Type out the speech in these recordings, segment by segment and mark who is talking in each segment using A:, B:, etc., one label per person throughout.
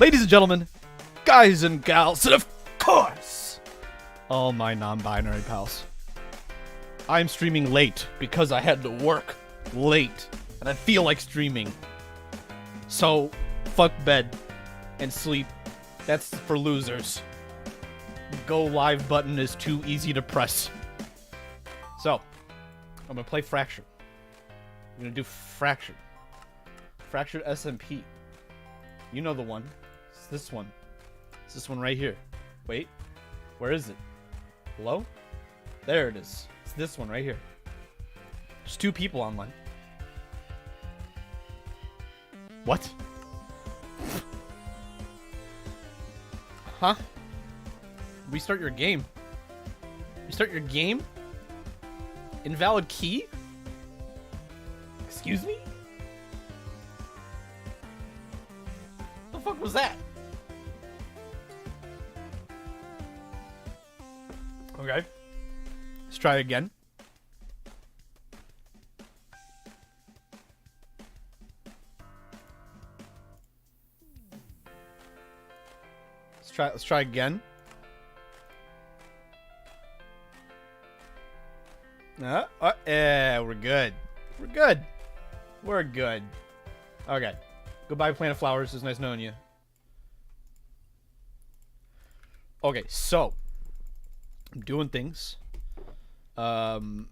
A: Ladies and gentlemen, guys and gals, and of course, all my non-binary pals. I'm streaming late because I had to work late, and I feel like streaming. So, fuck bed and sleep. That's for losers. Go live button is too easy to press. So, I'm gonna play Fractured. I'm gonna do Fractured. Fractured SMP. You know the one. It's this one. It's this one right here. Wait. Where is it? Hello? There it is. It's this one right here. There's 2 people online. What? Huh? Restart your game. Restart your game? Invalid key? Excuse me? The fuck was that? Okay. Let's try again. Let's try again. Yeah, we're good. We're good. We're good. Okay. Goodbye, plant of flowers. It's nice knowing you. Okay, so I'm doing things. I am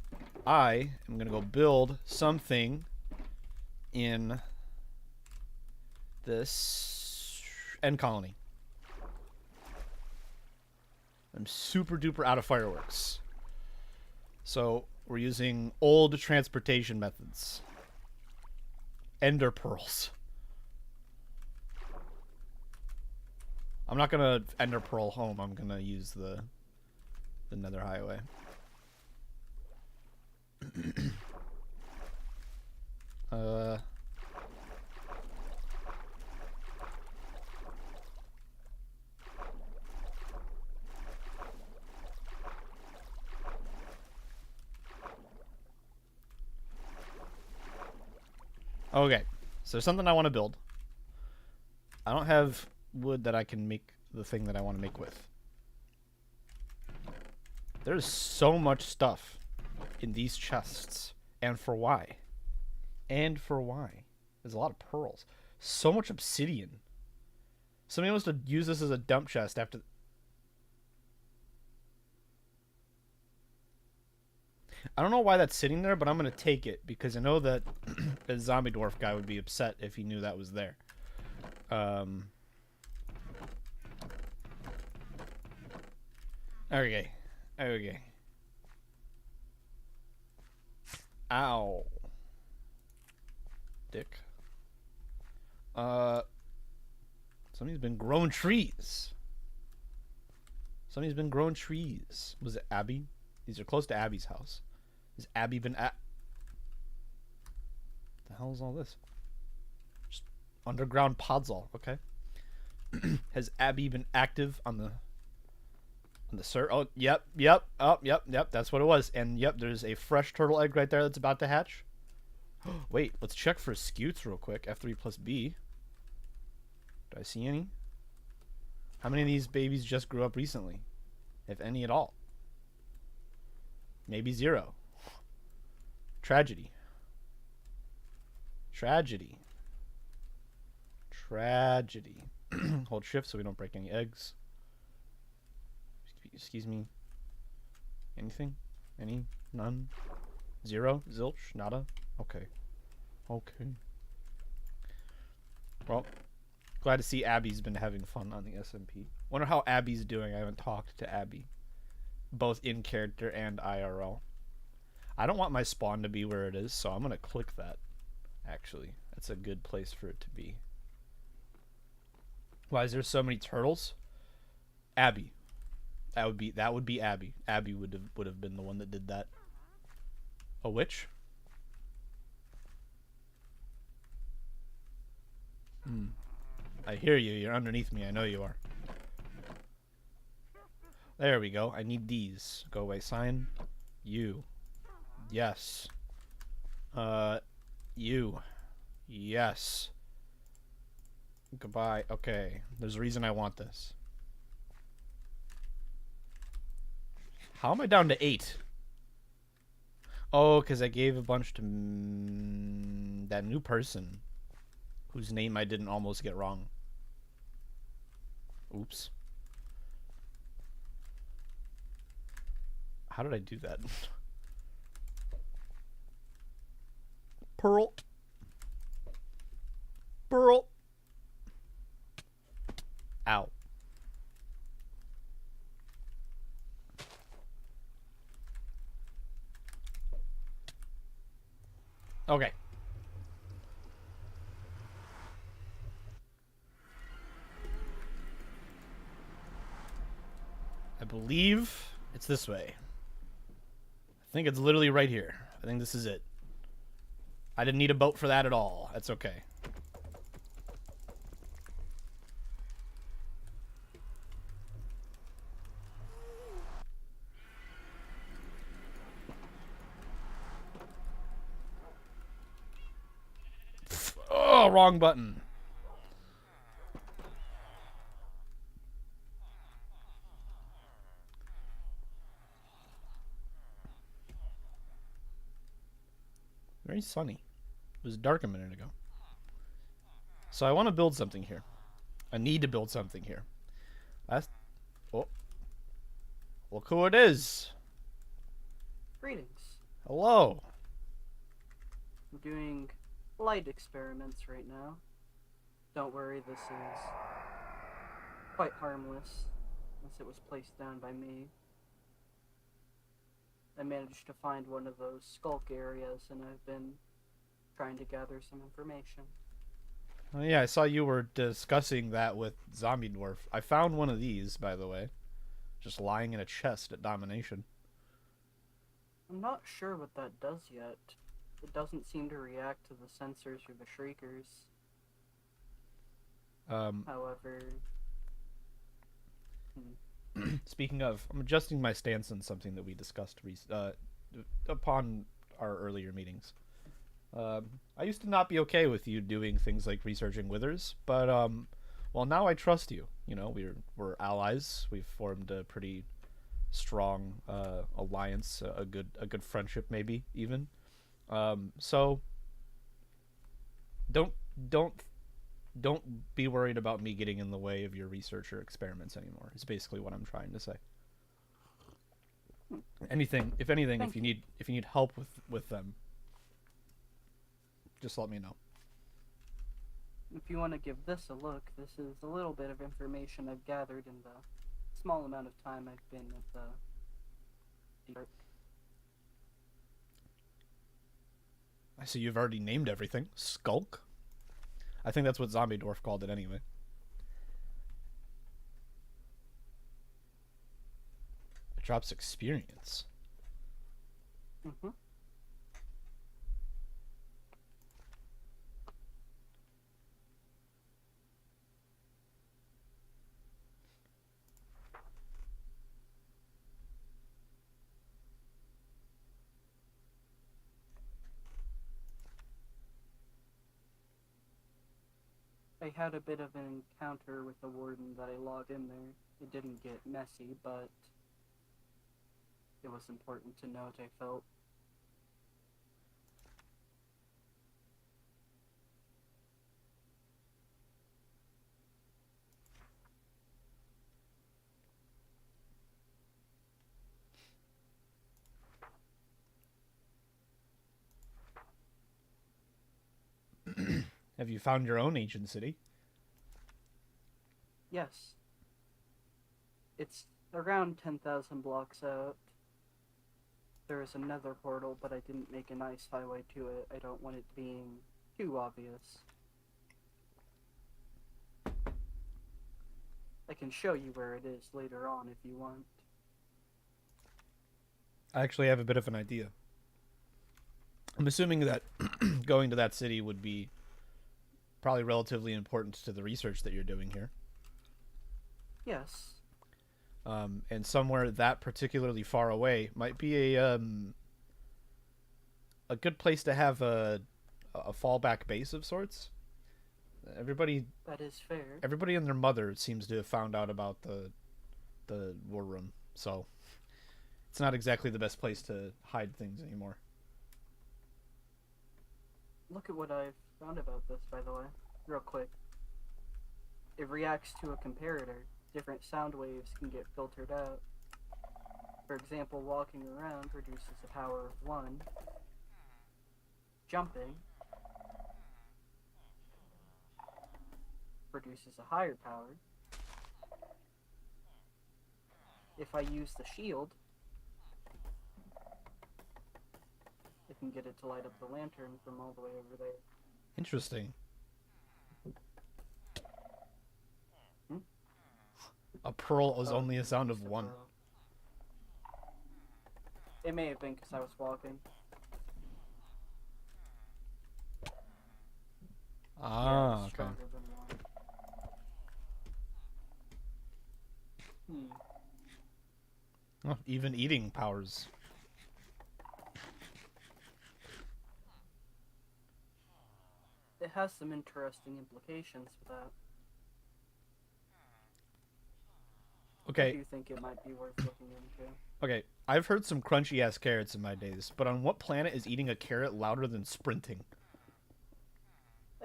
A: gonna go build something in this end colony. I'm super duper out of fireworks. So we're using old transportation methods. Ender pearls. I'm not gonna ender pearl home. I'm gonna use the nether highway. Okay, so there's something I want to build. I don't have wood that I can make the thing that I want to make with. There's so much stuff in these chests. And for why? And for why? There's a lot of pearls. So much obsidian. Somebody wants to use this as a dump chest after... I don't know why that's sitting there, but I'm going to take it because I know that a zombie dwarf guy would be upset if he knew that was there. Okay. Okay. Ow. Dick. Somebody's been growing trees. Somebody's been growing trees. Was it Abby? These are close to Abby's house. Has Abby been at... The hell is all this? Just underground podzol. Okay. Has Abby been active on the server? Oh, yep. Oh, yep. That's what it was. And yep, there's a fresh turtle egg right there that's about to hatch. Wait, let's check for scutes real quick. F3 plus B. Do I see any? How many of these babies just grew up recently? If any at all. Maybe 0. Tragedy. Tragedy. Tragedy. Hold shift so we don't break any eggs. Excuse me. Anything? Any? None? 0? Zilch? Nada? Okay. Okay. Well, glad to see Abby's been having fun on the SMP. Wonder how Abby's doing. I haven't talked to Abby. Both in character and IRL. I don't want my spawn to be where it is, so I'm going to click that. Actually, that's a good place for it to be. Why is there so many turtles? Abby. That would be Abby. Abby would have been the one that did that. A witch? I hear you. You're underneath me. I know you are. There we go. I need these. Go away sign. You. Yes. You. Yes. Goodbye. Okay, there's a reason I want this. How am I down to 8? Oh, because I gave a bunch to that new person whose name I didn't almost get wrong. Oops. How did I do that? Pearl. Pearl. Ow. Okay. I believe it's this way. I think it's literally right here. I think this is it. I didn't need a boat for that at all. That's okay. Oh, wrong button. Very sunny. It was dark a minute ago. So I want to build something here. I need to build something here. That's... Oh. Look who it is.
B: Greetings.
A: Hello.
B: I'm doing light experiments right now. Don't worry, this is quite harmless, since it was placed down by me. I managed to find one of those skulk areas, and I've been trying to gather some information.
A: Oh, yeah, I saw you were discussing that with Zombie Dwarf. I found one of these, by the way. Just lying in a chest at Domination.
B: I'm not sure what that does yet. It doesn't seem to react to the sensors or the shriekers. However...
A: Speaking of, I'm adjusting my stance on something that we discussed upon our earlier meetings. I used to not be okay with you doing things like researching withers, but well, now I trust you. You know, we're allies. We've formed a pretty strong alliance, a good friendship, maybe even. So don't don't be worried about me getting in the way of your research or experiments anymore. Is basically what I'm trying to say. Anything, if anything,
B: Thank
A: if you need help with them, just let me know.
B: If you want to give this a look, this is a little bit of information I've gathered in the small amount of time I've been at the...
A: I see you've already named everything. Skulk? I think that's what Zombie Dwarf called it anyway. It drops experience.
B: Mm-hmm. I had a bit of an encounter with the warden that I logged in there. It didn't get messy, but it was important to note, I felt.
A: Have you found your own ancient city?
B: Yes. It's around 10,000 blocks out. There is another portal, but I didn't make a nice highway to it. I don't want it being too obvious. I can show you where it is later on if you want.
A: I actually have a bit of an idea. I'm assuming that going to that city would be probably relatively important to the research that you're doing here.
B: Yes.
A: And somewhere that particularly far away might be a good place to have a fallback base of sorts. Everybody,
B: That is fair.
A: everybody and their mother seems to have found out about the war room, so it's not exactly the best place to hide things anymore.
B: Look at what I've found about this, by the way, real quick. It reacts to a comparator. Different sound waves can get filtered out. For example, walking around reduces a power of 1. Jumping produces a higher power. If I use the shield, I can get it to light up the lantern from all the way over there.
A: Interesting.
B: Hmm?
A: A pearl is
B: Oh,
A: only a sound of
B: just a
A: 1.
B: pearl. It may have been because I was walking.
A: Ah,
B: it's
A: okay.
B: stronger than 1.
A: Oh, even eating powers.
B: It has some interesting implications for that. I
A: Okay,
B: do think it might be worth looking into.
A: okay. I've heard some crunchy ass carrots in my days, but on what planet is eating a carrot louder than sprinting?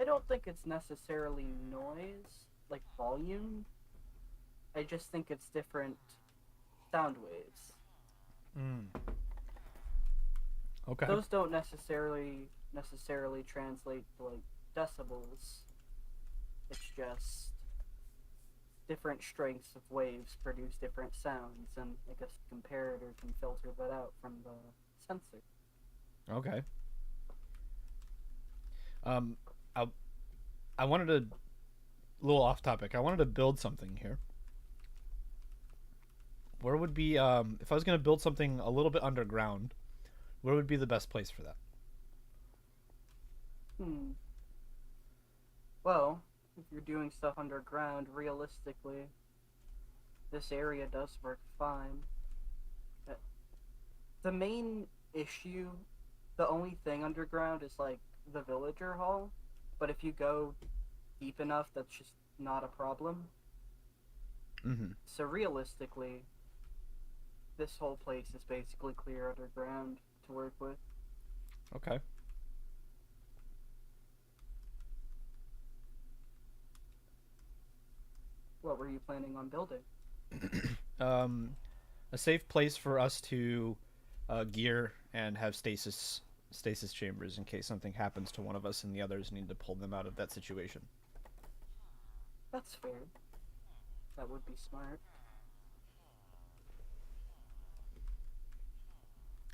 B: I don't think it's necessarily noise, like volume. I just think it's different sound waves.
A: Mm. Okay.
B: Those don't necessarily translate to like decibels. It's just different strengths of waves produce different sounds, and I guess the comparator can filter that out from the sensor.
A: Okay. Um, I I wanted to little off topic. I wanted to build something here. Where would be if I was gonna build something a little bit underground? Where would be the best place for that?
B: Hmm. Well, if you're doing stuff underground, realistically, this area does work fine. Uh, The main issue, the only thing underground is like the villager hall, but if you go deep enough, that's just not a problem.
A: Mm-hmm.
B: So realistically, this whole place is basically clear underground to work with.
A: Okay.
B: What were you planning on building?
A: Um, a safe place for us to gear and have stasis chambers in case something happens to one of us and the others need to pull them out of that situation.
B: That's fair. That would be smart.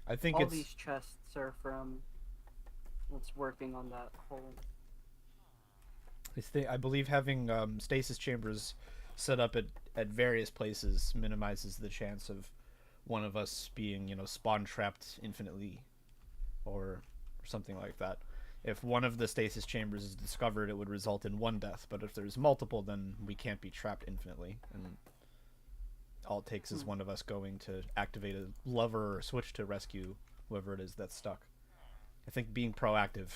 A: I think
B: All
A: it's
B: these chests are from what's working on that whole.
A: I believe having stasis chambers set up at various places minimizes the chance of one of us being, spawn trapped infinitely or something like that. If one of the stasis chambers is discovered, it would result in one death, but if there's multiple, then we can't be trapped infinitely. And all it takes is
B: Hmm.
A: one of us going to activate a lever or switch to rescue whoever it is that's stuck. I think being proactive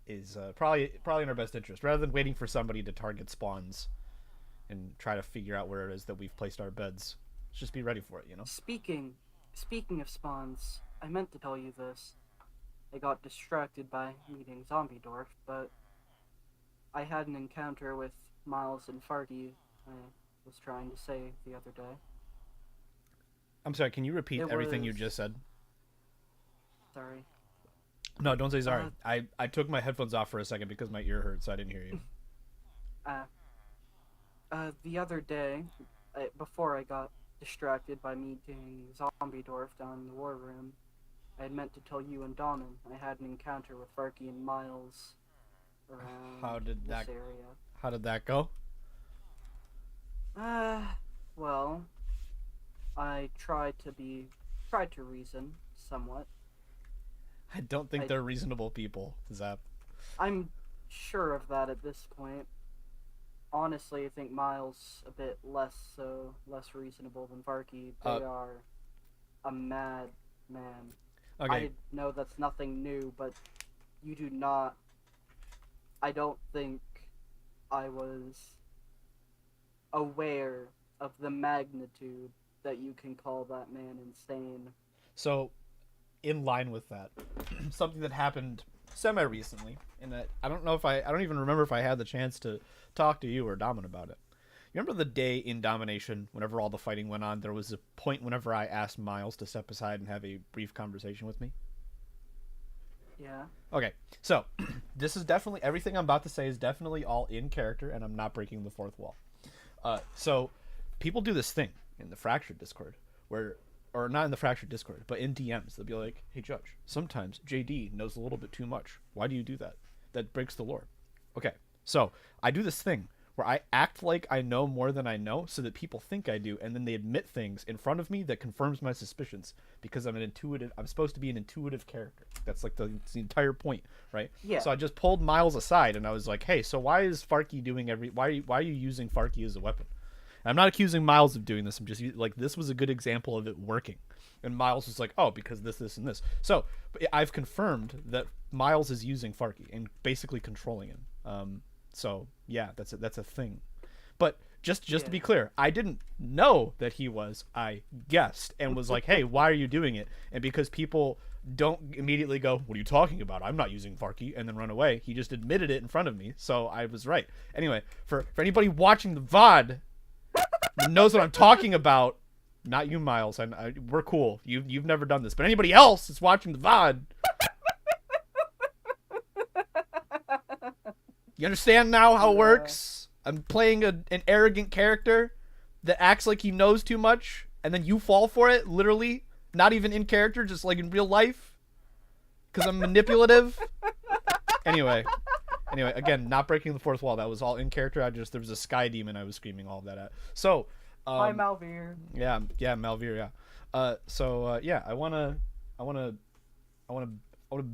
A: is probably in our best interest, rather than waiting for somebody to target spawns and try to figure out where it is that we've placed our beds. Let's just be ready for it.
B: Speaking of spawns, I meant to tell you this. I got distracted by meeting Zombie Dwarf, but I had an encounter with Miles and Farty. I was trying to say the other day.
A: I'm sorry. Can you repeat
B: It
A: everything you
B: was
A: just said?
B: sorry.
A: No, don't say sorry.
B: Uh,
A: I took my headphones off for a second because my ear hurt, so I didn't hear you.
B: uh, the other day, before I got distracted by meeting Zombie Dwarf down in the war room, I had meant to tell you and Donnan I had an encounter with Farky and Miles around
A: How did
B: this
A: that
B: area.
A: How did that go?
B: Uh, well, I tried to reason somewhat.
A: I don't think
B: I
A: they're reasonable people, Zap.
B: I'm sure of that at this point. Honestly, I think Miles a bit less reasonable than Varky. They
A: Uh,
B: are a mad man.
A: okay.
B: I know that's nothing new, but you do not I don't think I was aware of the magnitude that you can call that man insane.
A: So, in line with that, something that happened semi recently, and I don't know if I don't even remember if I had the chance to talk to you or Domin about it. You remember the day in Domination, whenever all the fighting went on, there was a point whenever I asked Miles to step aside and have a brief conversation with me?
B: Yeah.
A: Okay, so this is definitely, everything I'm about to say is definitely all in character, and I'm not breaking the fourth wall. So people do this thing in the Fractured Discord where, or not in the Fractured Discord, but in DMs, they'll be like, "Hey Judge, sometimes JD knows a little bit too much. Why do you do that? That breaks the lore." Okay, so I do this thing where I act like I know more than I know so that people think I do, and then they admit things in front of me that confirms my suspicions because I'm supposed to be an intuitive character. That's like the entire point, right?
B: Yeah.
A: So I just pulled Miles aside and I was like, "Hey, so why is Farky doing why are you using Farky as a weapon?" And I'm not accusing Miles of doing this. I'm just like, this was a good example of it working. And Miles was like, "Oh, because this, and this." So I've confirmed that Miles is using Farky and basically controlling him. So yeah, that's a thing. But just to be clear, I didn't know that he was. I guessed and was like, "Hey, why are you doing it?" And because people don't immediately go, "What are you talking about? I'm not using Farky," and then run away. He just admitted it in front of me, so I was right. Anyway, for anybody watching the VOD that knows what I'm talking about, not you, Miles. We're cool. You've never done this, but anybody else that's watching the VOD. You understand now how it works? I'm playing an arrogant character that acts like he knows too much, and then you fall for it, literally. Not even in character, just like in real life. Because I'm manipulative. Anyway, again, not breaking the fourth wall. That was all in character. There was a sky demon I was screaming all of that at. So,
B: Hi, Malvir.
A: Yeah, Malvir, yeah. Yeah, I wanna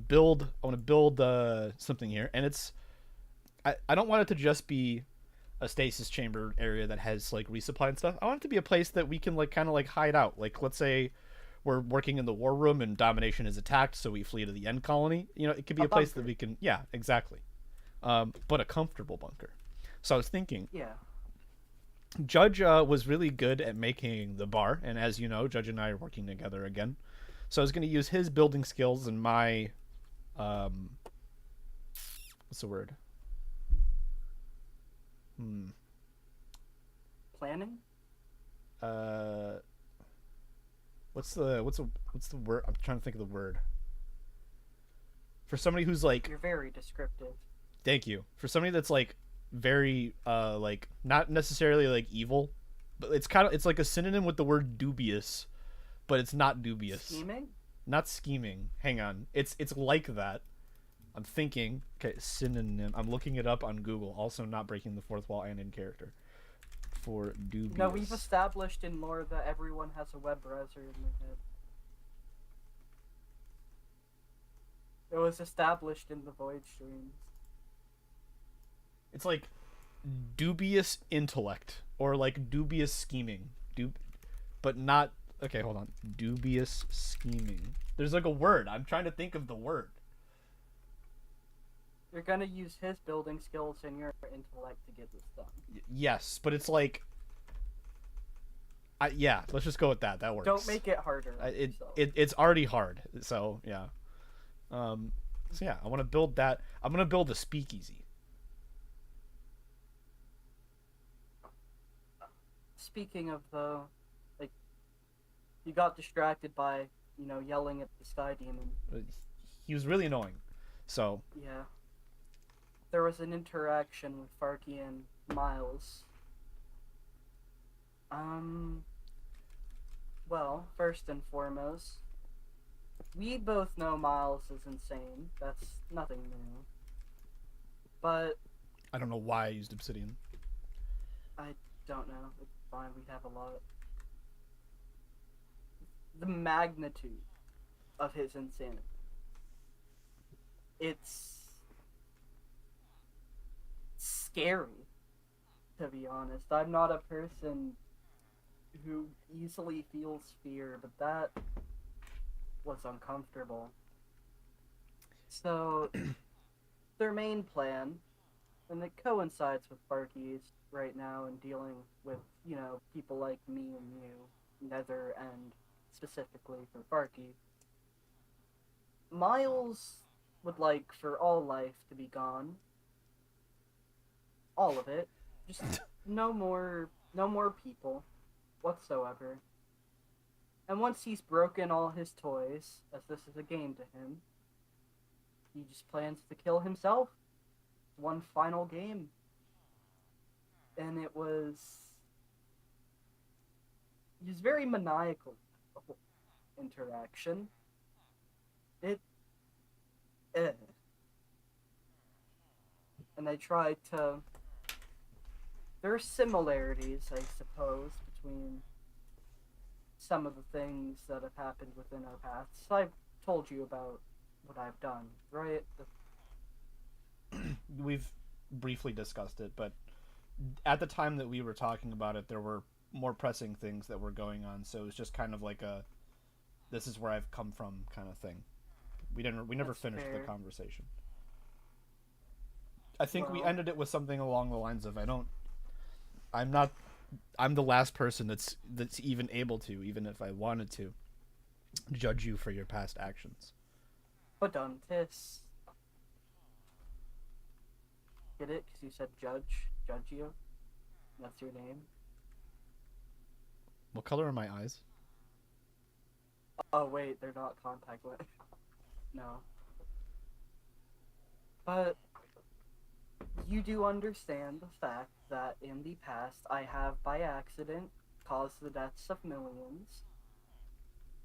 A: build something here, and I don't want it to just be a stasis chamber area that has like resupply and stuff. I want it to be a place that we can like kind of like hide out. Like, let's say we're working in the war room and Domination is attacked, so we flee to the end colony. You know, it could be a place that we can, yeah, exactly. But a comfortable bunker. So I was thinking,
B: yeah,
A: Judge was really good at making the bar, and as you know, Judge and I are working together again. So I was going to use his building skills and my, what's the word?
B: Planning?
A: What's the word? I'm trying to think of the word. For somebody who's like,
B: you're very descriptive.
A: Thank you. For somebody that's like very like not necessarily like evil, but it's like a synonym with the word dubious, but it's not dubious.
B: Scheming?
A: Not scheming. Hang on. It's like that. I'm thinking. Okay, synonym. I'm looking it up on Google. Also, not breaking the fourth wall and in character. For dubious.
B: No, we've established in lore that everyone has a web browser in their head. It was established in the Void streams.
A: It's like dubious intellect or like dubious scheming. But not. Okay, hold on. Dubious scheming. There's like a word. I'm trying to think of the word.
B: You're gonna use his building skills and your intellect to get this done.
A: Yes, but it's like, yeah. Let's just go with that. That works.
B: Don't make it harder.
A: It's already hard. So yeah. So yeah, I want to build that. I'm gonna build a speakeasy.
B: Speaking of though, like, you got distracted by yelling at the sky demon.
A: He was really annoying. So
B: yeah. There was an interaction with Farky and Miles. Well, first and foremost, we both know Miles is insane. That's nothing new. But
A: I don't know why I used obsidian.
B: I don't know. It's fine, we have a lot. The magnitude of his insanity. It's scary, to be honest. I'm not a person who easily feels fear, but that was uncomfortable. So, their main plan and it coincides with Barky's right now and dealing with, people like me and you, Nether, and specifically for Barky. Miles would like for all life to be gone. All of it. Just no more people whatsoever. And once he's broken all his toys, as this is a game to him, he just plans to kill himself. One final game. And it was very maniacal interaction. It and I tried to there are similarities, I suppose, between some of the things that have happened within our paths. I've told you about what I've done, right?
A: We've briefly discussed it, but at the time that we were talking about it, there were more pressing things that were going on, so it was just kind of like a this is where I've come from kind of thing. We never
B: That's
A: finished
B: fair.
A: the conversation. I think we
B: Well,
A: ended it with something along the lines of I'm not I'm the last person that's even able to, even if I wanted to, judge you for your past actions.
B: Poduntis. Get it? Because you said judge. Judge you. That's your name.
A: What color are my eyes?
B: Oh, wait, they're not contact lenses. No. But you do understand the fact that in the past I have, by accident, caused the deaths of millions.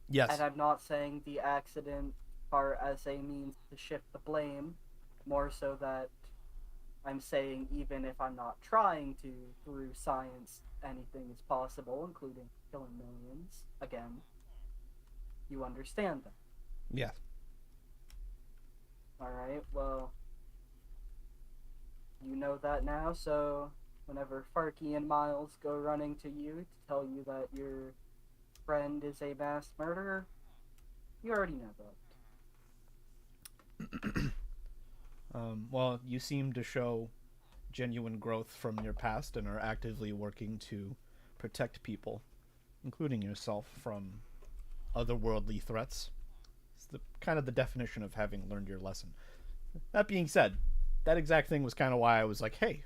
A: Yes.
B: And I'm not saying the accident part as a means to shift the blame, more so that I'm saying even if I'm not trying to, through science, anything is possible, including killing millions. Again, you understand that.
A: Yeah.
B: Alright, well, you know that now, so whenever Farky and Miles go running to you to tell you that your friend is a mass murderer, you already know that.
A: Well, you seem to show genuine growth from your past and are actively working to protect people, including yourself, from otherworldly threats. It's kind of the definition of having learned your lesson. That being said, that exact thing was kind of why I was like, hey,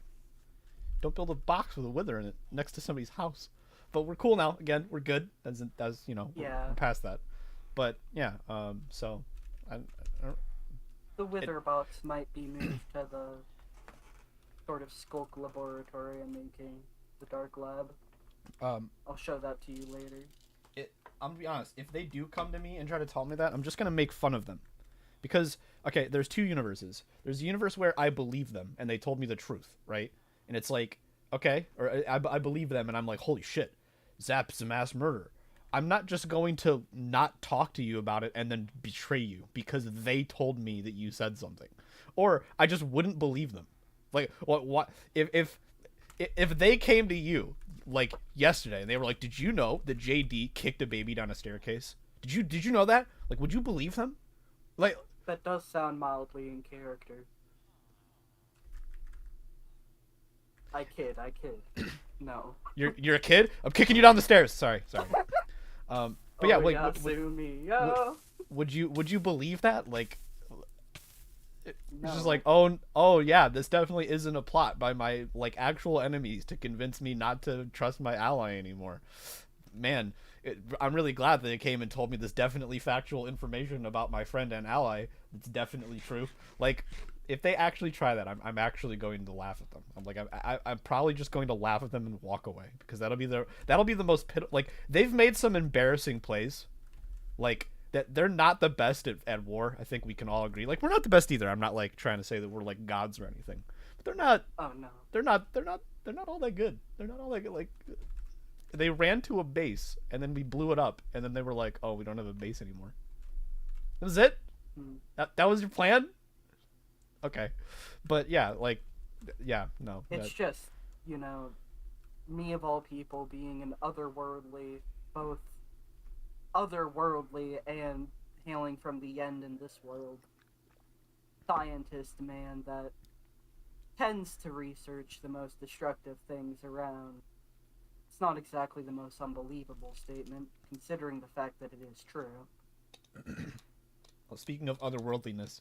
A: don't build a box with a wither in it next to somebody's house. But we're cool now. Again, we're good. That's
B: Yeah.
A: we're past that. But yeah, so I
B: The Wither box might be moved to the sort of Skulk laboratory I'm making, the Dark Lab. I'll show that to you later.
A: I'm gonna be honest. If they do come to me and try to tell me that, I'm just gonna make fun of them, because okay, there's two universes. There's a universe where I believe them and they told me the truth, right? And it's like, okay, or I believe them and I'm like, holy shit, Zap's a mass murderer. I'm not just going to not talk to you about it and then betray you because they told me that you said something, or I just wouldn't believe them. Like what if they came to you like yesterday and they were like, "Did you know that JD kicked a baby down a staircase? Did you know that?" Like, would you believe them? Like,
B: That does sound mildly in character. I kid. No.
A: you're a kid? I'm kicking you down the stairs. Sorry. But yeah, like, would you believe that? Like, it's just
B: No.
A: like, oh yeah, this definitely isn't a plot by my like actual enemies to convince me not to trust my ally anymore. Man, I'm really glad that they came and told me this definitely factual information about my friend and ally. It's definitely true. Like, if they actually try that, I'm actually going to laugh at them. I'm probably just going to laugh at them and walk away, because that'll be the most like, they've made some embarrassing plays, like that they're not the best at war. I think we can all agree. Like, we're not the best either. I'm not like trying to say that we're like gods or anything, but they're not.
B: Oh no.
A: They're not all that good. They're not all that good. Like, they ran to a base and then we blew it up and then they were like, "Oh, we don't have a base anymore." That was it.
B: Hmm.
A: That was your plan. Okay, but yeah, like, yeah, no.
B: It's just, me of all people being an both otherworldly and hailing from the end in this world, scientist man that tends to research the most destructive things around. It's not exactly the most unbelievable statement, considering the fact that it is true.
A: Well, speaking of otherworldliness,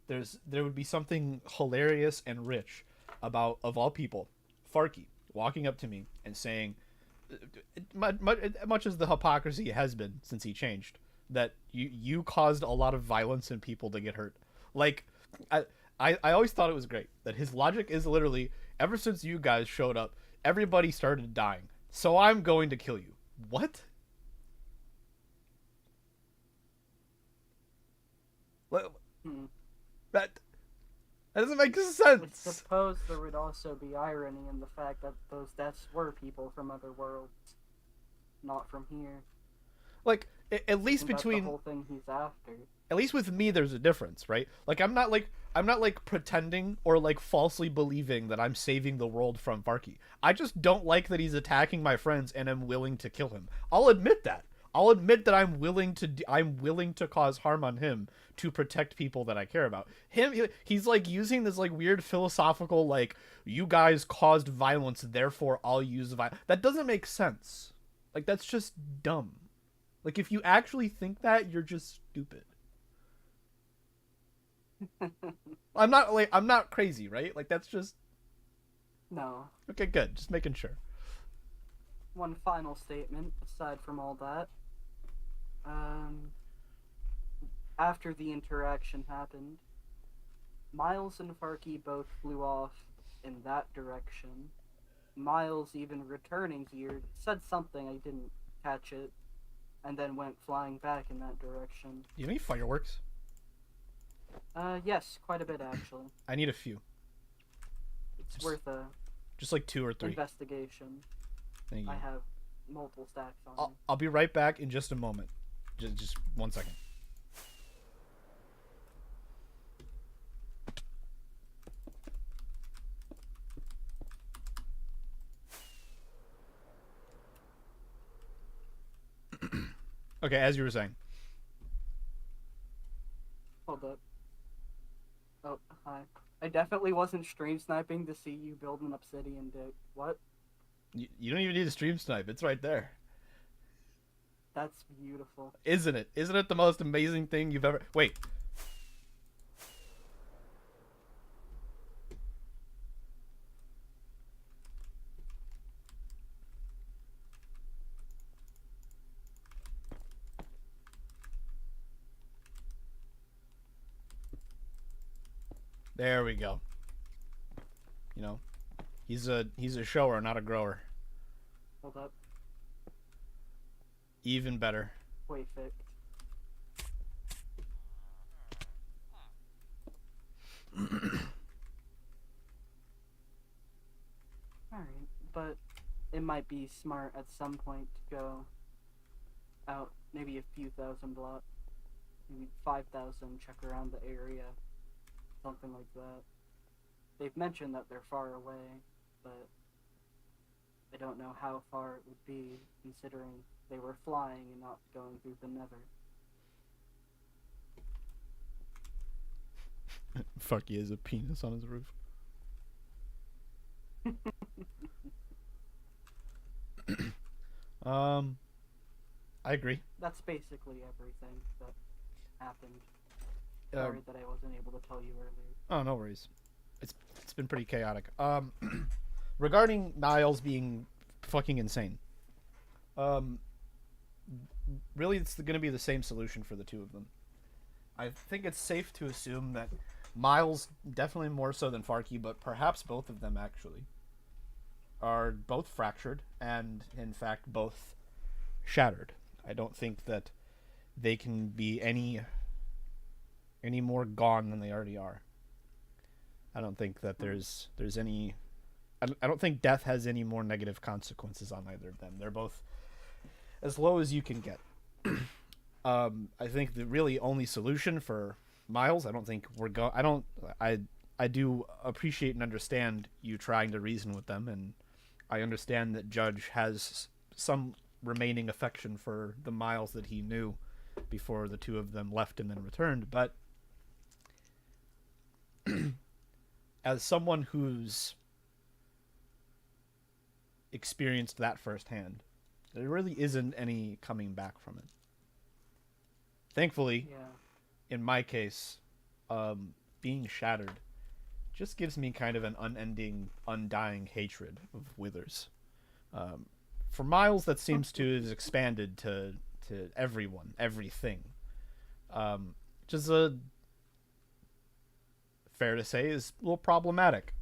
A: there would be something hilarious and rich about, of all people, Farky walking up to me and saying, much as the hypocrisy has been since he changed, that you caused a lot of violence and people to get hurt. Like, I always thought it was great that his logic is literally, ever since you guys showed up, everybody started dying, so I'm going to kill you. What?
B: Hmm.
A: That that doesn't make
B: I
A: sense.
B: suppose there would also be irony in the fact that those deaths were people from other worlds, not from here.
A: Like, at least
B: Isn't that
A: between,
B: the whole thing he's after?
A: at least with me, there's a difference, right? Like, I'm not like pretending or like falsely believing that I'm saving the world from Farky. I just don't like that he's attacking my friends and am willing to kill him. I'll admit that. I'll admit that I'm willing to cause harm on him to protect people that I care about. He's like using this like weird philosophical, like, you guys caused violence, therefore I'll use violence. That doesn't make sense. Like, that's just dumb. Like, if you actually think that, you're just stupid. I'm not crazy, right? Like, that's just
B: No.
A: okay, good. Just making sure.
B: One final statement, aside from all that. Um, After the interaction happened, Miles and Farky both flew off in that direction. Miles, even returning here, said something, I didn't catch it, and then went flying back in that direction.
A: Do you have any fireworks?
B: Yes, quite a bit actually.
A: I need a few.
B: It's worth a
A: Just like 2 or 3.
B: investigation.
A: Thank you.
B: I have multiple stacks on me.
A: I'll be right back in just a moment. Just 1 second. Okay, as you were saying.
B: Hold up. Oh, hi. I definitely wasn't stream sniping to see you build an obsidian dick. What?
A: You don't even need a stream snipe. It's right there.
B: That's beautiful.
A: Isn't it? Isn't it the most amazing thing you've ever... Wait. There we go. You know, he's a shower, not a grower.
B: Hold up.
A: Even better.
B: Wait, Fick. Alright, but it might be smart at some point to go out maybe a few thousand blocks, maybe 5,000, check around the area, something like that. They've mentioned that they're far away, but I don't know how far it would be, considering they were flying and not going through the nether.
A: Fuck, he has a penis on his roof. I agree.
B: That's basically everything that happened. Sorry that I wasn't able to tell you earlier.
A: Oh, no worries. It's been pretty chaotic. Regarding Niles being fucking insane. Really, it's going to be the same solution for the two of them. I think it's safe to assume that Miles, definitely more so than Farky, but perhaps both of them actually, are both fractured and, in fact, both shattered. I don't think that they can be any more gone than they already are. I don't think that there's any... I don't think death has any more negative consequences on either of them. They're both as low as you can get. I think the really only solution for Miles, I don't think I do appreciate and understand you trying to reason with them, and I understand that Judge has some remaining affection for the Miles that he knew before the two of them left and then returned, but as someone who's experienced that firsthand, there really isn't any coming back from it. Thankfully,
B: Yeah.
A: in my case, being shattered just gives me kind of an unending, undying hatred of withers. Um, for Miles, that seems to have expanded to everyone, everything. Which is fair to say is a little problematic.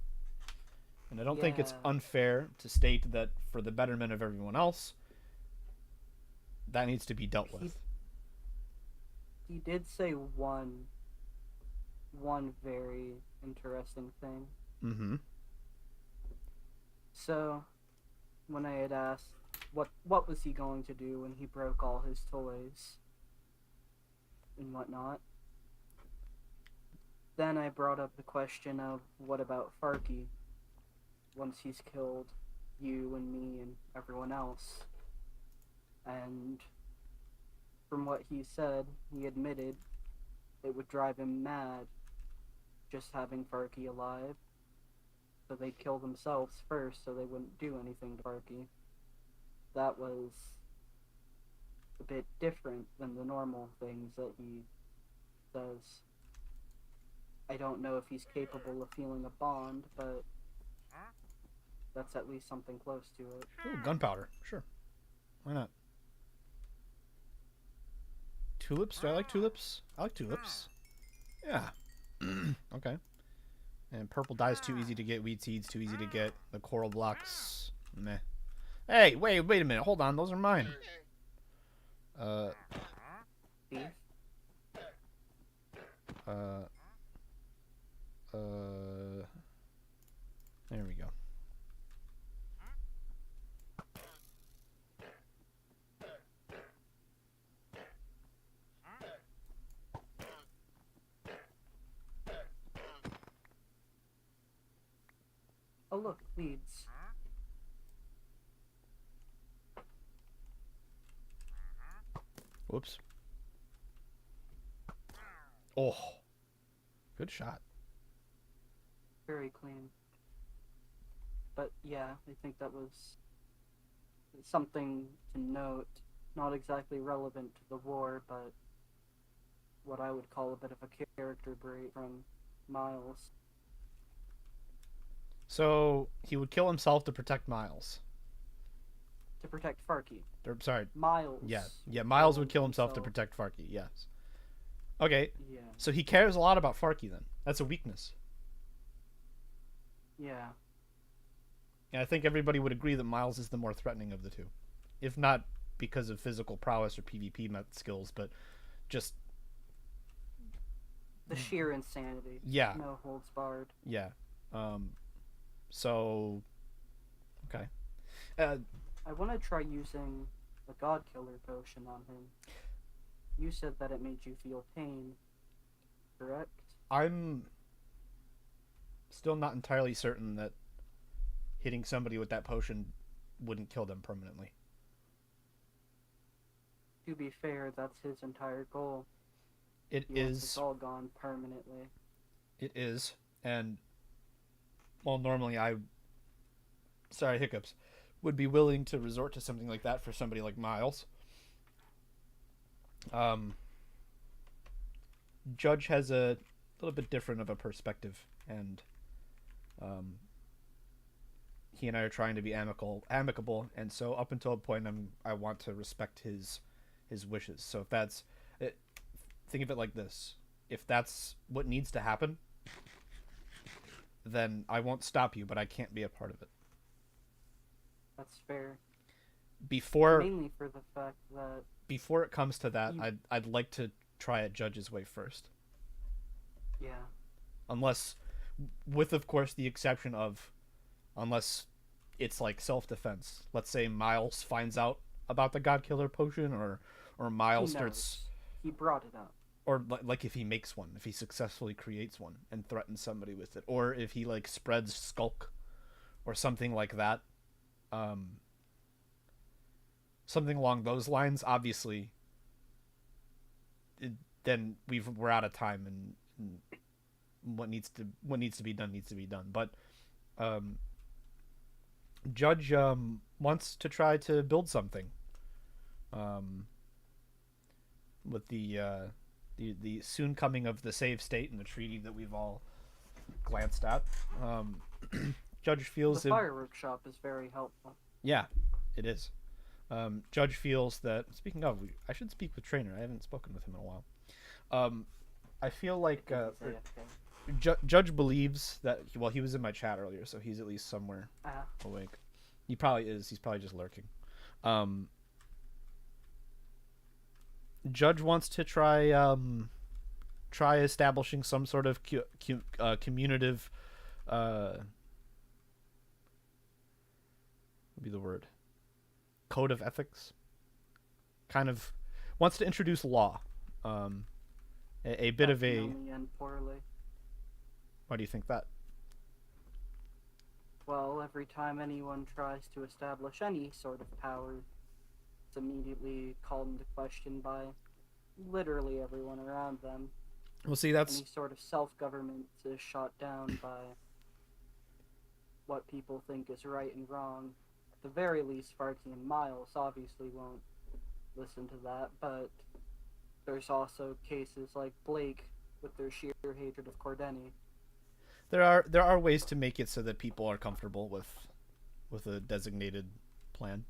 A: And I don't think it's
B: Yeah.
A: unfair to state that for the betterment of everyone else, that needs to be dealt
B: He
A: with.
B: he did say one very interesting thing.
A: Mm-hmm.
B: So when I had asked what was he going to do when he broke all his toys and whatnot, then I brought up the question of what about Farky once he's killed you and me and everyone else. And from what he said, he admitted it would drive him mad just having Farky alive. So they'd kill themselves first so they wouldn't do anything to Farky. That was a bit different than the normal things that he does. I don't know if he's capable of feeling a bond, but that's at least something close to it.
A: Ooh, gunpowder. Sure. Why not? Tulips? Do I like tulips? I like tulips. Yeah. Okay. And purple dye's too easy to get. Weed seeds too easy to get. The coral blocks, meh. Hey, wait a minute. Hold on. Those are mine. Uh,
B: Beef?
A: uh, there we go.
B: Oh look, weeds.
A: Whoops. Oh, good shot.
B: Very clean. But yeah, I think that was something to note. Not exactly relevant to the war, but what I would call a bit of a character break from Miles.
A: So he would kill himself to protect Miles.
B: To protect Farky.
A: Or, sorry.
B: Miles.
A: Yeah. Miles would kill himself to protect Farky. Yes. Okay.
B: Yeah.
A: So he cares a lot about Farky then. That's a weakness.
B: Yeah.
A: And I think everybody would agree that Miles is the more threatening of the two. If not because of physical prowess or PvP skills, but just
B: The sheer insanity.
A: yeah,
B: No holds barred.
A: yeah. So okay. Uh,
B: I want to try using the God Killer potion on him. You said that it made you feel pain, correct?
A: I'm still not entirely certain that hitting somebody with that potion wouldn't kill them permanently.
B: To be fair, that's his entire goal.
A: It
B: He wants
A: is.
B: us all gone permanently.
A: It is, and well, normally sorry, hiccups, would be willing to resort to something like that for somebody like Miles. Judge has a little bit different of a perspective, and he and I are trying to be amicable, and so up until a point, I want to respect his wishes. So if that's it, think of it like this: if that's what needs to happen, then I won't stop you, but I can't be a part of it.
B: That's fair.
A: Before
B: Mainly for the fact that
A: before it comes to that,
B: you,
A: I'd like to try it Judge's way first.
B: yeah,
A: Unless, with of course the exception of, unless it's like self-defense. Let's say Miles finds out about the God Killer potion, or Miles
B: he
A: starts,
B: knows. He brought it up.
A: or like if he makes one, if he successfully creates one and threatens somebody with it, or if he like spreads skulk or something like that. Something along those lines. Obviously, then we're out of time, and what needs to be done needs to be done. But um, Judge wants to try to build something um, with the soon coming of the save state and the treaty that we've all glanced at. Um, Judge
B: The
A: feels it.
B: fireworks shop is very helpful.
A: Yeah, it is. Judge feels that. Speaking of, I should speak with Trainer. I haven't spoken with him in a while. Um, I feel like
B: He's AFK.
A: Judge believes that. Well, he was in my chat earlier, so he's at least somewhere awake. He probably is. He's probably just lurking. Um, Judge wants to try establishing some sort of commutative. Would be the word. Code of ethics. Kind of wants to introduce law. Um, a bit
B: That
A: of
B: can
A: a.
B: only end poorly.
A: Why do you think that?
B: Well, every time anyone tries to establish any sort of power, it's immediately called into question by literally everyone around them.
A: Well, see, that's
B: Any sort of self-government is shot down by what people think is right and wrong. At the very least, Farty and Miles obviously won't listen to that, but there's also cases like Blake with their sheer hatred of Cordeni.
A: there are ways to make it so that people are comfortable with a designated plan.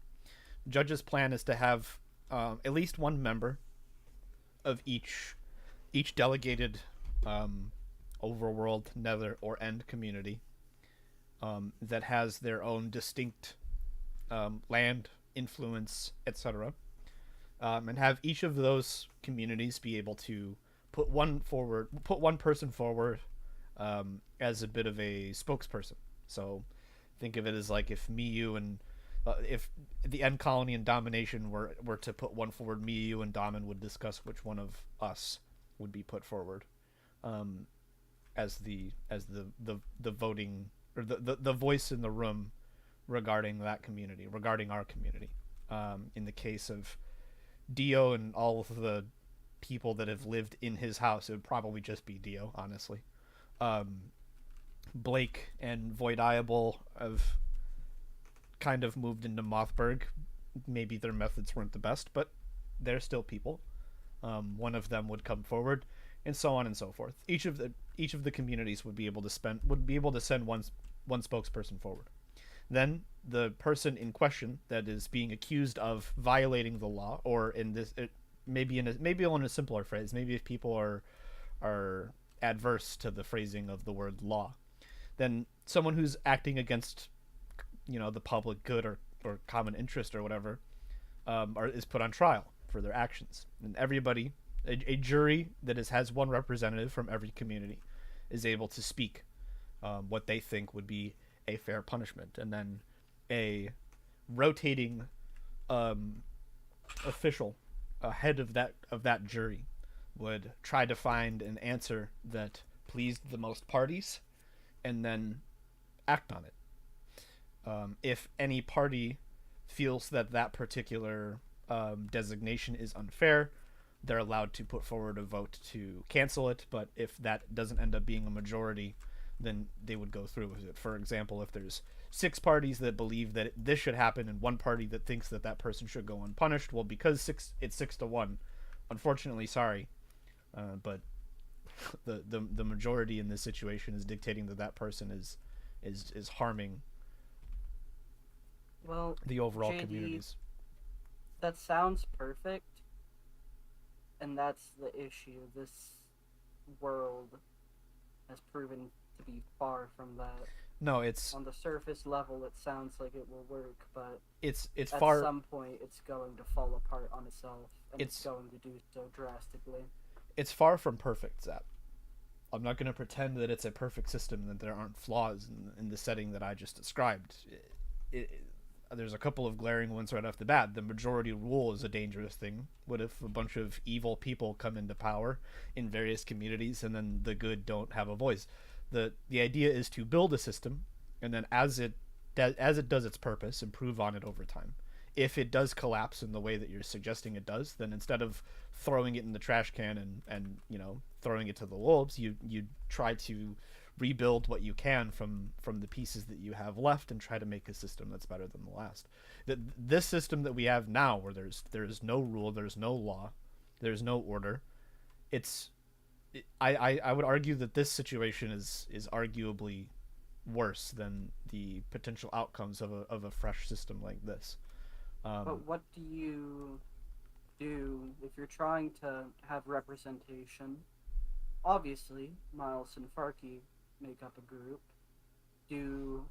A: Judge's plan is to have at least one member of each delegated overworld, nether, or end community that has their own distinct land, influence, etc. And have each of those communities be able to put one person forward as a bit of a spokesperson. So think of it as like if me, you, and if the end colony and domination were to put one forward, me, you, and Damin would discuss which one of us would be put forward as the voting or the voice in the room regarding that community, regarding our community. In the case of Dio and all of the people that have lived in his house, it would probably just be Dio, honestly. Blake and Voidiable have kind of moved into Mothberg. Maybe their methods weren't the best, but they're still people. One of them would come forward, and so on and so forth. Each of the communities would be able to send one spokesperson forward. Then the person in question that is being accused of violating the law, or in this, maybe on a simpler phrase, maybe if people are adverse to the phrasing of the word law, then someone who's acting against, the public good or common interest or whatever, is put on trial for their actions. And everybody, a jury that has one representative from every community, is able to speak what they think would be a fair punishment, and then a rotating official ahead of that jury would try to find an answer that pleased the most parties, and then act on it. If any party feels that particular designation is unfair, they're allowed to put forward a vote to cancel it. But if that doesn't end up being a majority, then they would go through with it. For example, if there's 6 parties that believe that this should happen and one party that thinks that person should go unpunished, well, because it's 6-1, unfortunately, sorry, but the majority in this situation is dictating that person is harming the overall
B: JD,
A: communities.
B: That sounds perfect, and that's the issue. This world has proven to be far from that.
A: No, it's
B: on the surface level. It sounds like it will work, but
A: it's
B: at
A: far.
B: some point, it's going to fall apart on itself, and it's going to do so drastically.
A: It's far from perfect, Zap. I'm not going to pretend that it's a perfect system and that there aren't flaws in the setting that I just described. There's a couple of glaring ones right off the bat. The majority rule is a dangerous thing. What if a bunch of evil people come into power in various communities and then the good don't have a voice? The idea is to build a system, and then as it does its purpose, improve on it over time. if it does collapse in the way that you're suggesting it does, then instead of throwing it in the trash can and throwing it to the wolves, you try to rebuild what you can from the pieces that you have left and try to make a system that's better than the last. This system that we have now, where there's no rule, there's no law, there's no order, it's I would argue that this situation is arguably worse than the potential outcomes of a fresh system like this.
B: But what do you do if you're trying to have representation? Obviously, Miles and Farky make up a group. Do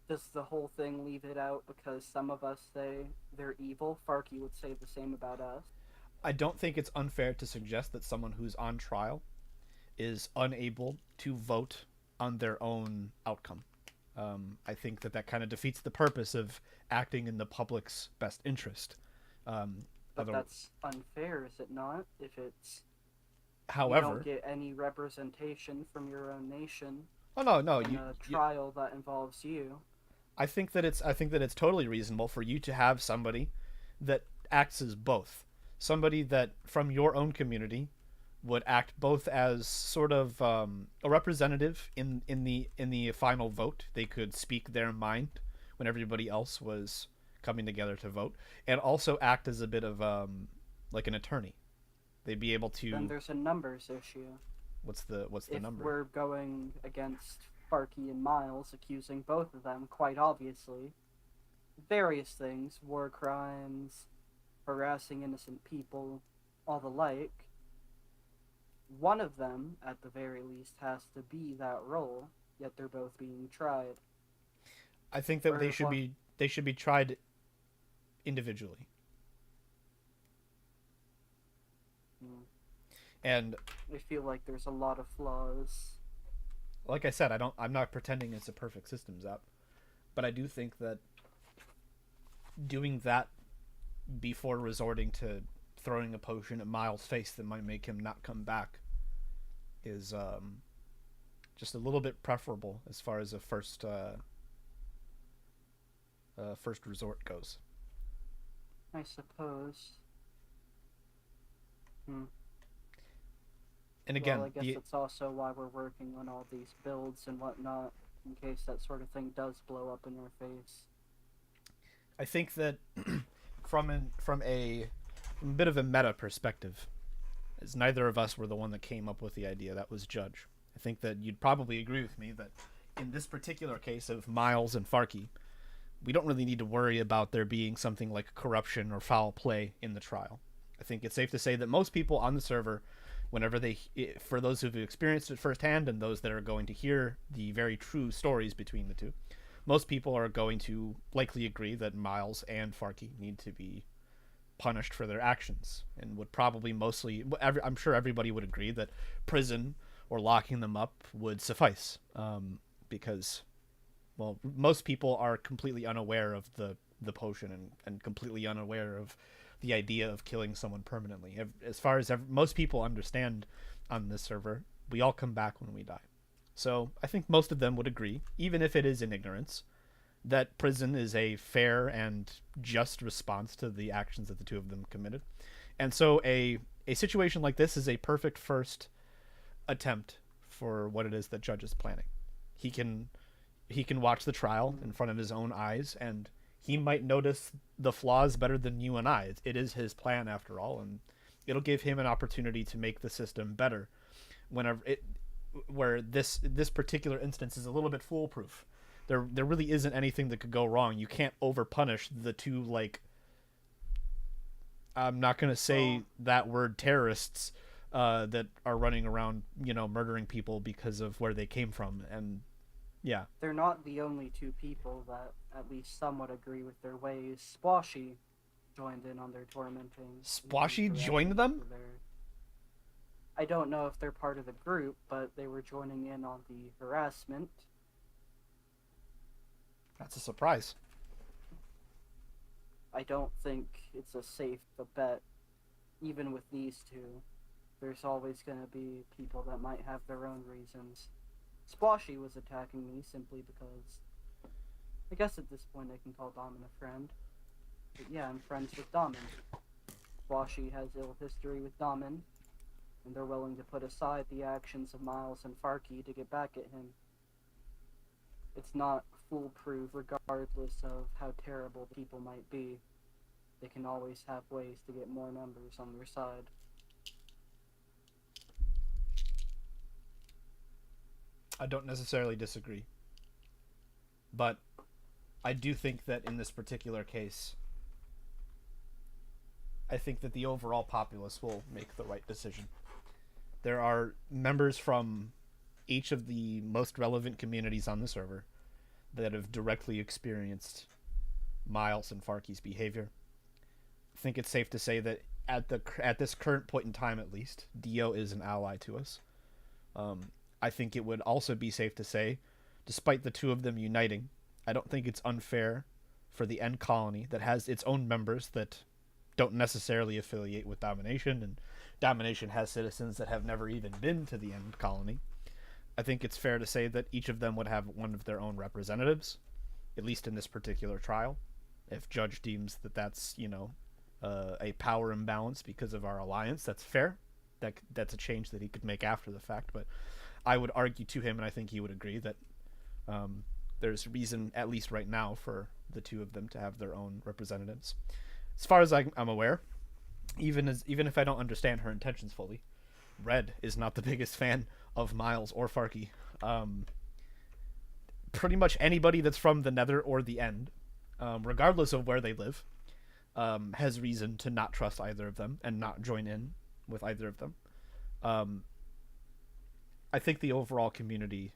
B: does the whole thing leave it out because some of us say they're evil? Farky would say the same about us.
A: I don't think it's unfair to suggest that someone who's on trial is unable to vote on their own outcome. I think that kind of defeats the purpose of acting in the public's best interest.
B: But that's unfair, is it not? If it's
A: however,
B: you don't get any representation from your own nation.
A: Oh no,
B: in a trial that involves you.
A: I think that it's totally reasonable for you to have somebody that acts as both. Somebody that from your own community would act both as sort of a representative in the final vote. They could speak their mind when everybody else was coming together to vote, and also act as a bit of like an attorney. They'd be able to.
B: Then there's a numbers issue.
A: What's the number?
B: If we're going against Farky and Miles, accusing both of them, quite obviously, various things, war crimes, harassing innocent people, all the like, one of them, at the very least, has to be that role, yet they're both being tried.
A: I think that they should be tried individually. And
B: I feel like there's a lot of flaws.
A: Like I said, I'm not pretending it's a perfect system, Zap, but I do think that doing that before resorting to throwing a potion at Miles' face that might make him not come back is just a little bit preferable as far as a first resort goes.
B: I suppose.
A: And again,
B: well, I guess it's also why we're working on all these builds and whatnot, in case that sort of thing does blow up in our face.
A: I think that from a bit of a meta perspective, as neither of us were the one that came up with the idea, that was Judge. I think that you'd probably agree with me that in this particular case of Miles and Farky, we don't really need to worry about there being something like corruption or foul play in the trial. I think it's safe to say that most people on the server, whenever for those who've experienced it firsthand and those that are going to hear the very true stories between the two, most people are going to likely agree that Miles and Farky need to be punished for their actions, and would probably I'm sure everybody would agree that prison or locking them up would suffice, because, well, most people are completely unaware of the potion and completely unaware of the idea of killing someone permanently. As far as most people understand on this server, we all come back when we die. So I think most of them would agree, even if it is in ignorance, that prison is a fair and just response to the actions that the two of them committed. And so a situation like this is a perfect first attempt for what it is that Judge is planning. He can watch the trial in front of his own eyes, and he might notice the flaws better than you and I. It is his plan after all, and it'll give him an opportunity to make the system better where this particular instance is a little bit foolproof. There really isn't anything that could go wrong. You can't overpunish the two, like, I'm not going to say that word, terrorists that are running around, murdering people because of where they came from. And yeah.
B: They're not the only two people that at least somewhat agree with their ways. Squashy joined in on their tormenting.
A: Squashy joined them?
B: I don't know if they're part of the group, but they were joining in on the harassment.
A: That's a surprise.
B: I don't think it's a safe bet. Even with these two, there's always going to be people that might have their own reasons. Squashy was attacking me simply because I guess at this point I can call Damen a friend. But yeah, I'm friends with Damen. Washi has ill history with Damen, and they're willing to put aside the actions of Miles and Farky to get back at him. It's not foolproof regardless of how terrible people might be. They can always have ways to get more members on their side.
A: I don't necessarily disagree. But I do think that in this particular case, I think that the overall populace will make the right decision. There are members from each of the most relevant communities on the server that have directly experienced Miles and Farky's behavior. I think it's safe to say that at this current point in time, at least, Dio is an ally to us. I think it would also be safe to say, despite the two of them uniting, I don't think it's unfair for the End Colony that has its own members that don't necessarily affiliate with Domination, and Domination has citizens that have never even been to the End Colony. I think it's fair to say that each of them would have one of their own representatives, at least in this particular trial. If Judge deems that that's, a power imbalance because of our alliance, that's fair. That's a change that he could make after the fact, but I would argue to him, and I think he would agree, that there's reason, at least right now, for the two of them to have their own representatives. As far as I'm aware, even if I don't understand her intentions fully, Red is not the biggest fan of Miles or Farky. Pretty much anybody that's from the Nether or the End, regardless of where they live, has reason to not trust either of them and not join in with either of them. I think the overall community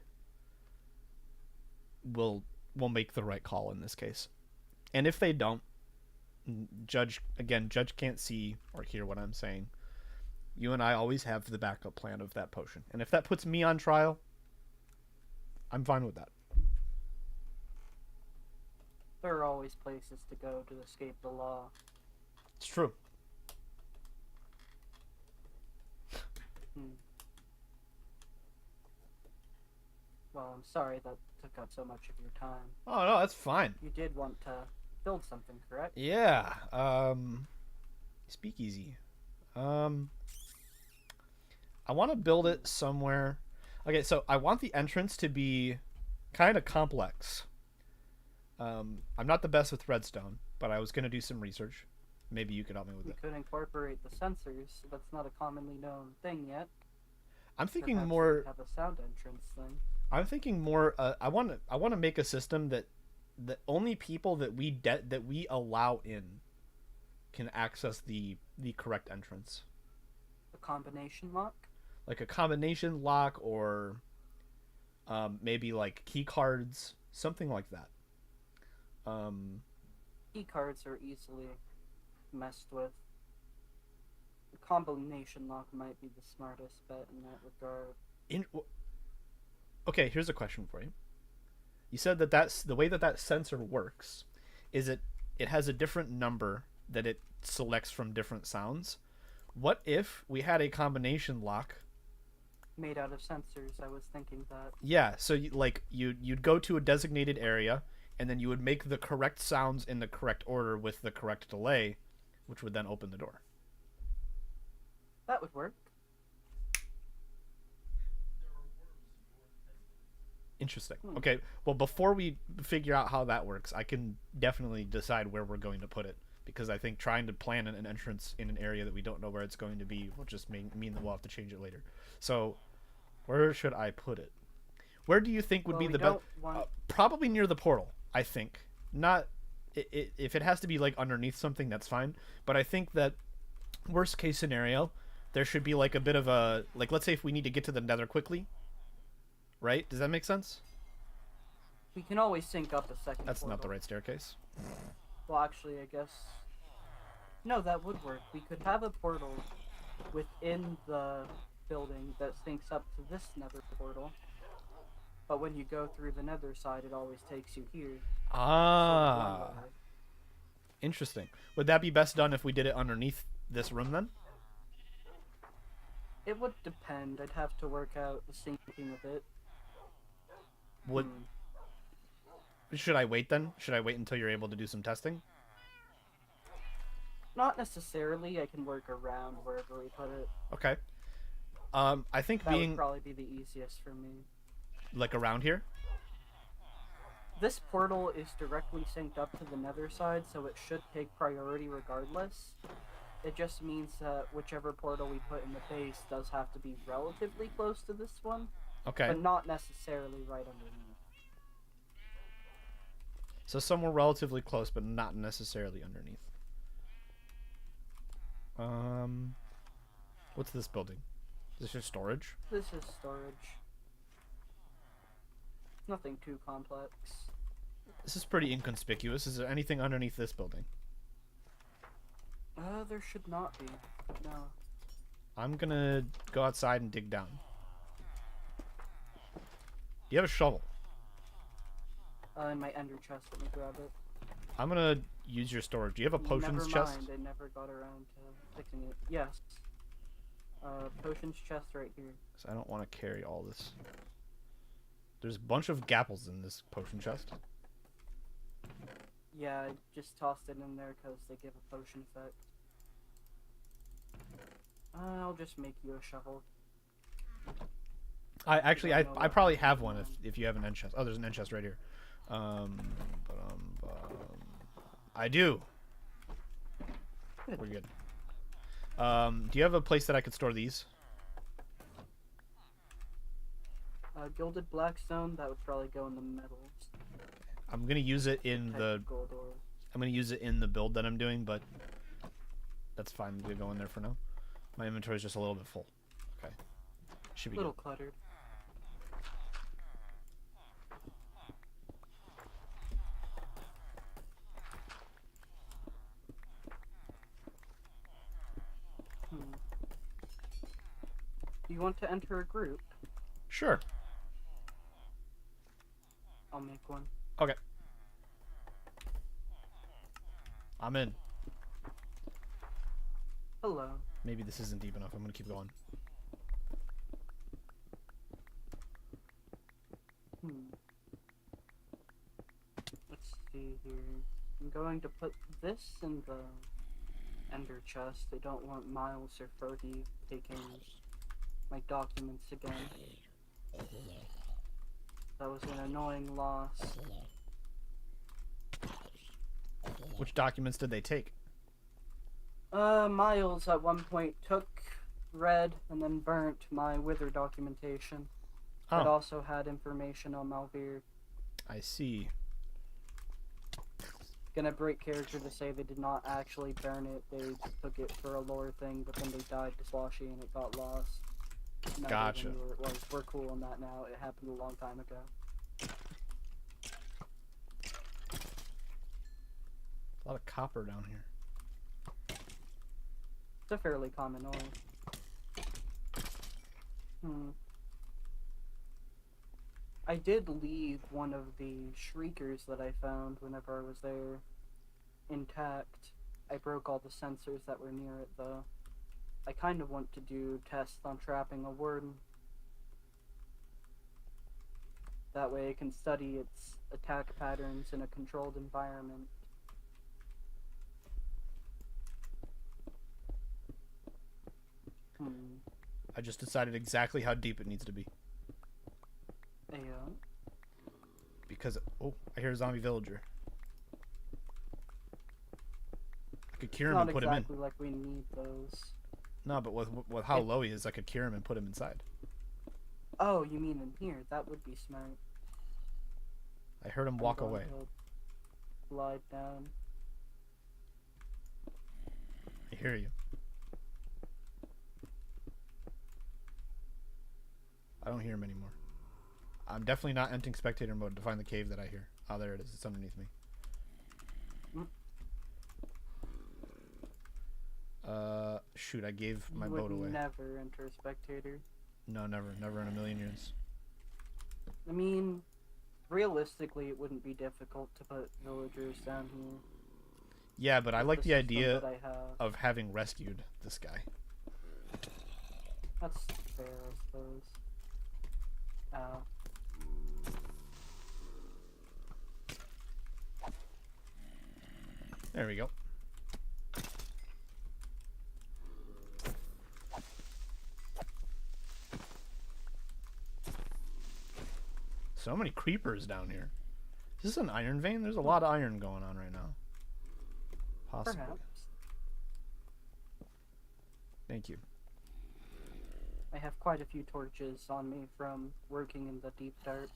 A: will make the right call in this case. And if they don't, Judge can't see or hear what I'm saying. You and I always have the backup plan of that potion. And if that puts me on trial, I'm fine with that.
B: There are always places to go to escape the law.
A: It's true.
B: Well, I'm sorry that took up so much of your time.
A: Oh, no, that's fine.
B: You did want to build something, correct?
A: Yeah. Speakeasy. I want to build it somewhere. Okay, so I want the entrance to be kind of complex. I'm not the best with redstone, but I was going to do some research. Maybe you could help me with it.
B: You could incorporate the sensors. That's not a commonly known thing yet.
A: I'm thinking
B: Perhaps
A: more.
B: you could have a sound entrance thing.
A: I'm thinking more. I want to make a system that only people that we allow in can access the correct entrance.
B: A combination lock?
A: Like a combination lock, or maybe like key cards, something like that.
B: Key cards are easily messed with. A combination lock might be the smartest bet in that regard.
A: Okay, here's a question for you. You said that's the way that sensor works. Is it has a different number that it selects from different sounds? What if we had a combination lock
B: made out of sensors? I was thinking that.
A: Yeah, so you'd go to a designated area, and then you would make the correct sounds in the correct order with the correct delay, which would then open the door.
B: That would work.
A: Interesting. Okay, well, before we figure out how that works, I can definitely decide where we're going to put it, because I think trying to plan an entrance in an area that we don't know where it's going to be will just mean that we'll have to change it later. So, where should I put it? Where do you think would be the best? Probably near the portal, I think. Not if it has to be like underneath something, that's fine. But I think that worst case scenario, there should be like a bit of a, like, let's say if we need to get to the Nether quickly, right? Does that make sense?
B: We can always sync up a second.
A: That's
B: portal.
A: not the right staircase.
B: Well, actually, I guess. No, that would work. We could have a portal within the building that syncs up to this Nether portal. But when you go through the Nether side, it always takes you here.
A: Ah. Interesting. Would that be best done if we did it underneath this room then?
B: It would depend. I'd have to work out the syncing of it.
A: Should I wait then? Should I wait until you're able to do some testing?
B: Not necessarily. I can work around wherever we put it.
A: Okay. I think
B: That
A: being
B: would probably be the easiest for me.
A: like around here.
B: This portal is directly synced up to the nether side, so it should take priority regardless. It just means that whichever portal we put in the base does have to be relatively close to this one,
A: Okay.
B: but not necessarily right underneath.
A: So somewhere relatively close, but not necessarily underneath. What's this building? Is this your storage?
B: This is storage. Nothing too complex.
A: This is pretty inconspicuous. Is there anything underneath this building?
B: There should not be. No.
A: I'm gonna go outside and dig down. Do you have a shovel?
B: In my ender chest, let me grab it.
A: I'm gonna use your storage. Do you have a potions chest?
B: Never mind, I never got around to fixing it. Yes. Potions chest right here.
A: So I don't want to carry all this. There's a bunch of gapples in this potion chest.
B: Yeah, I just tossed it in there because they give a potion effect. I'll just make you a shovel.
A: I probably have one if you have an end chest. Oh, there's an end chest right here. I do.
B: Good.
A: We're good. Do you have a place that I could store these?
B: Gilded blackstone, that would probably go in the middle.
A: I'm gonna use it in the.
B: Gold ore.
A: I'm gonna use it in the build that I'm doing, but that's fine. I'm gonna go in there for now. My inventory is just a little bit full. Okay, should be
B: A little
A: good.
B: cluttered. Do you want to enter a group?
A: Sure.
B: I'll make one.
A: Okay. I'm in.
B: Hello.
A: Maybe this isn't deep enough. I'm gonna keep going.
B: Let's see here. I'm going to put this in the ender chest. I don't want Miles or Fergie taking my documents again. That was an annoying loss.
A: Which documents did they take?
B: Miles at one point took, read, and then burnt my Wither documentation.
A: Oh.
B: It also had information on Malveer.
A: I see.
B: Gonna break character to say they did not actually burn it. They took it for a lore thing, but then they died to Sloshy and it got lost. Never
A: Gotcha.
B: knew where it was. We're cool on that now. It happened a long time ago.
A: A lot of copper down here.
B: It's a fairly common ore. I did leave one of the shriekers that I found whenever I was there intact. I broke all the sensors that were near it though. I kind of want to do tests on trapping a warden. That way I can study its attack patterns in a controlled environment.
A: I just decided exactly how deep it needs to be.
B: Yeah.
A: Because, oh, I hear a zombie villager. I could cure him and put him in.
B: Not exactly like we need those.
A: No, but with how low he is, I could cure him and put him inside.
B: Oh, you mean in here? That would be smart.
A: I heard him walk away.
B: Glide down.
A: I hear you. I don't hear him anymore. I'm definitely not entering spectator mode to find the cave that I hear. Oh, there it is. It's underneath me. Shoot, I gave my boat away.
B: Never enter spectator.
A: No, never. Never in a million years.
B: I mean, realistically, it wouldn't be difficult to put villagers down here.
A: Yeah, but I like the idea
B: that I have.
A: of having rescued this guy.
B: That's fair, I suppose.
A: There we go. So many creepers down here. Is this an iron vein? There's a lot of iron going on right now. Possibly.
B: Perhaps.
A: Thank you.
B: I have quite a few torches on me from working in the deep dark.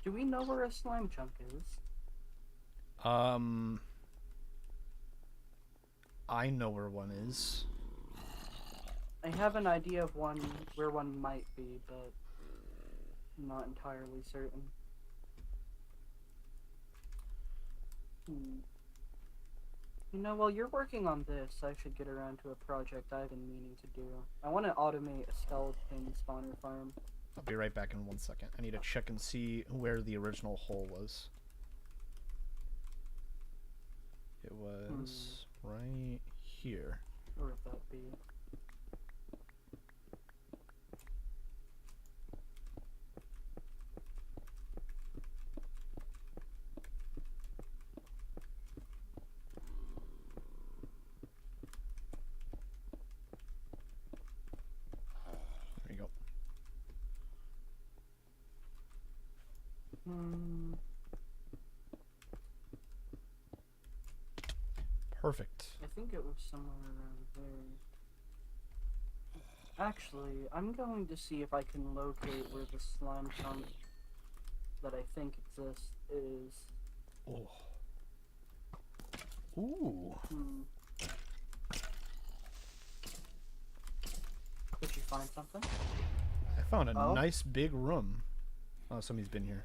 B: Do we know where a slime chunk is?
A: I know where one is.
B: I have an idea of where one might be, but I'm not entirely certain. You know, while you're working on this, I should get around to a project I've been meaning to do. I want to automate a skeleton spawner farm.
A: I'll be right back in 1 second. I need to check and see where the original hole was. It was right here.
B: Where would that be?
A: There you go. Perfect.
B: I think it was somewhere around there. Actually, I'm going to see if I can locate where the slime chunk that I think exists is.
A: Oh. Ooh.
B: Did you find something?
A: I found a nice big room. Oh, somebody's been here.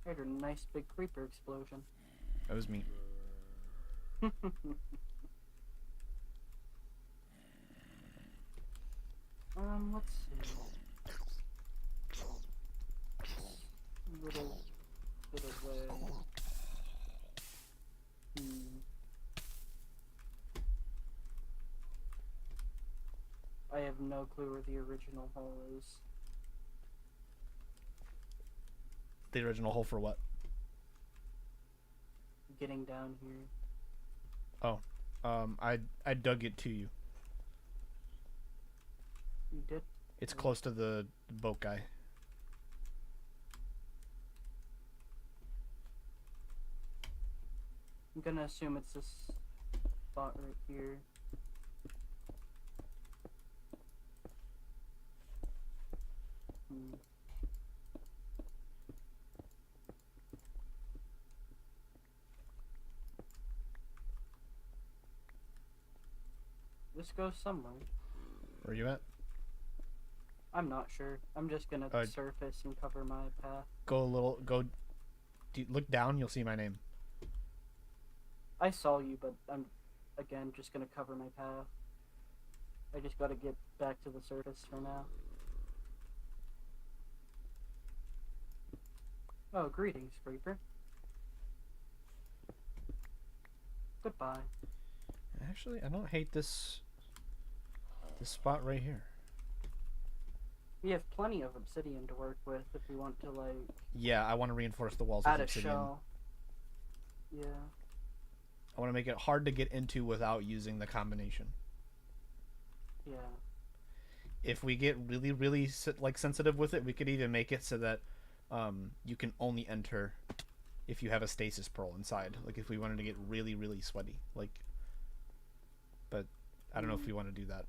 B: I heard a nice big creeper explosion.
A: That was me.
B: Let's see. Little bit away. I have no clue where the original hole is.
A: The original hole for what?
B: Getting down here.
A: Oh. I dug it to you.
B: You did?
A: It's close to the boat guy.
B: I'm gonna assume it's this spot right here. This goes somewhere.
A: Where are you at?
B: I'm not sure. I'm just gonna surface and cover my path.
A: Look down, you'll see my name.
B: I saw you, but I'm, again, just gonna cover my path. I just gotta get back to the surface for now. Oh, greetings, creeper. Goodbye.
A: Actually, I don't hate this spot right here.
B: We have plenty of obsidian to work with if we want to, like...
A: Yeah, I want to reinforce the walls
B: add
A: with
B: a
A: obsidian.
B: shell. Yeah.
A: I want to make it hard to get into without using the combination.
B: Yeah.
A: If we get really, really sensitive with it, we could even make it so that you can only enter if you have a stasis pearl inside. Like if we wanted to get really, really sweaty, like. But I don't know if we want to do that.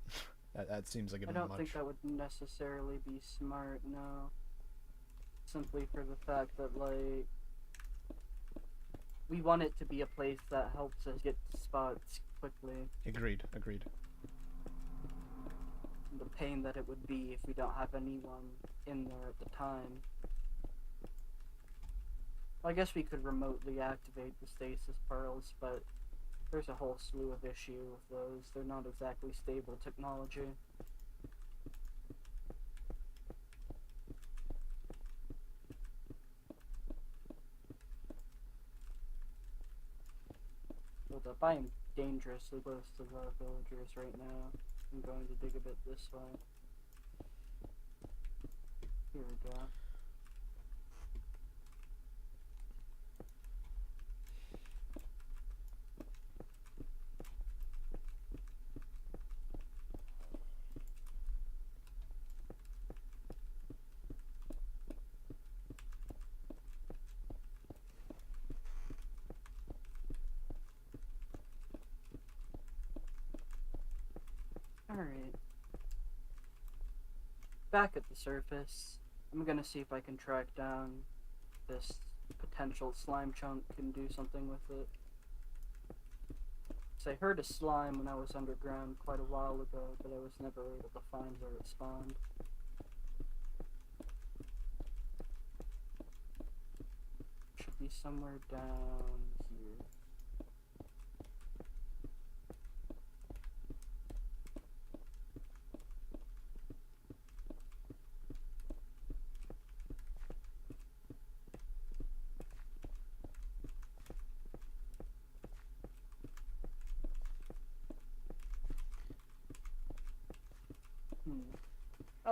A: that seems like a bit much.
B: I don't think that would necessarily be smart. No. Simply for the fact that, like, we want it to be a place that helps us get to spots quickly.
A: Agreed.
B: The pain that it would be if we don't have anyone in there at the time. Well, I guess we could remotely activate the stasis pearls, but there's a whole slew of issue with those. They're not exactly stable technology. Hold up, I am dangerously close to the villagers right now. I'm going to dig a bit this way. Here we go. Alright. Back at the surface, I'm gonna see if I can track down this potential slime chunk and do something with it. So I heard a slime when I was underground quite a while ago, but I was never able to find where it spawned. Should be somewhere down here.